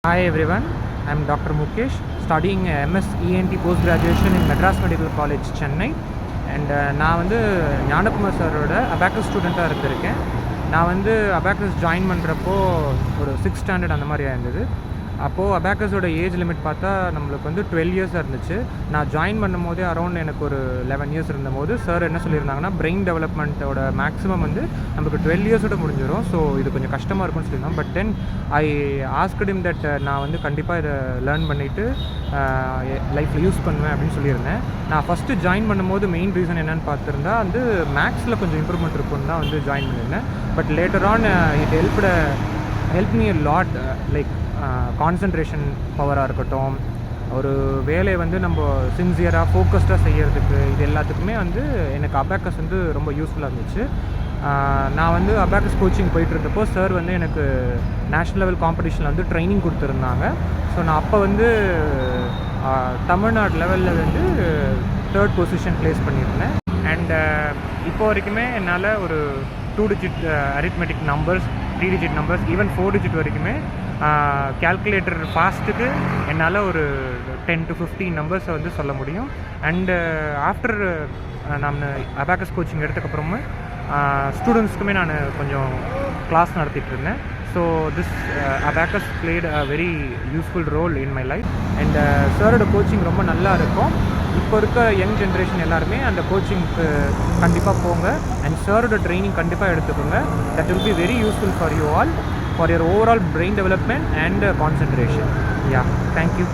Hi everyone, I am Dr. Mukesh, studying MS ENT post graduation in Madras Medical College, Chennai. And நான் வந்து ஞானகுமார் சாரோட abacus ஸ்டூடெண்ட்டாக இருந்திருக்கேன். நான் வந்து அபாக்கஸ் ஜாயின் பண்ணுறப்போ ஒரு 6th ஸ்டாண்டர்ட் அந்த மாதிரி இருந்தது. அப்போது அபாக்கஸோட ஏஜ் லிமிட் பார்த்தா நம்மளுக்கு வந்து 12 இயர்ஸாக இருந்துச்சு. நான் ஜாயின் பண்ணும் போதே அரௌண்ட் எனக்கு ஒரு 11 இயர்ஸ் இருந்தபோது சார் என்ன சொல்லியிருந்தாங்கன்னா, பிரெயின் டெவலப்மெண்ட்டோட மேக்ஸிமம் வந்து நமக்கு 12 இயர்ஸோட முடிஞ்சிடும். ஸோ இது கொஞ்சம் கஷ்டமாக இருக்கும்னு சொல்லியிருந்தோம். But then I asked him that நான் வந்து கண்டிப்பாக இதை லேர்ன் பண்ணிவிட்டு லைஃப்பில் யூஸ் பண்ணுவேன் அப்படின்னு சொல்லியிருந்தேன். நான் ஃபஸ்ட்டு ஜாயின் பண்ணும்போது மெயின் ரீசன் என்னென்னு பார்த்துருந்தா வந்து மேக்ஸில் கொஞ்சம் இம்ப்ரூவ்மெண்ட் இருக்குன்னு தான் வந்து ஜாயின் பண்ணியிருந்தேன். But later on it help me a lot, like concentration பவராக இருக்கட்டும், ஒரு வேலையை வந்து நம்ம சின்சியராக ஃபோக்கஸ்டாக செய்கிறதுக்கு, இது எல்லாத்துக்குமே வந்து எனக்கு அபாக்கஸ் வந்து ரொம்ப யூஸ்ஃபுல்லாக இருந்துச்சு. நான் வந்து அபாக்கஸ் கோச்சிங் போயிட்டுருந்தப்போ சார் வந்து எனக்கு நேஷ்னல் லெவல் காம்படிஷனில் வந்து ட்ரைனிங் கொடுத்துருந்தாங்க. ஸோ நான் அப்போ வந்து தமிழ்நாடு லெவலில் வந்து 3rd பொசிஷன் ப்ளேஸ் பண்ணியிருந்தேன். அண்ட் இப்போ வரைக்குமே என்னால் ஒரு 2 digit arithmetic numbers, 3 digit numbers, even 4 digit வரைக்குமே கேல்குலேட்டர் ஃபாஸ்ட்டுக்கு என்னால் ஒரு 10 to 15 நம்பர்ஸை வந்து சொல்ல முடியும். அண்டு ஆஃப்டர் நான் அபாக்கஸ் கோச்சிங் எடுத்ததுக்கப்புறமே ஸ்டூடெண்ட்ஸ்க்குமே நான் கொஞ்சம் கிளாஸ் நடத்திட்டு இருந்தேன். So this abacus played a very useful role in my life. And சாரோட கோச்சிங் ரொம்ப நல்லா இருக்கும். இப்போ இருக்க யங் ஜென்ரேஷன் எல்லாருமே அந்த கோச்சிங்க்கு கண்டிப்பாக போங்க. அண்ட் சாரோட ட்ரைனிங் கண்டிப்பாக எடுத்துக்கோங்க. That will be very useful for you all, for your overall brain development and concentration. Yeah, thank you.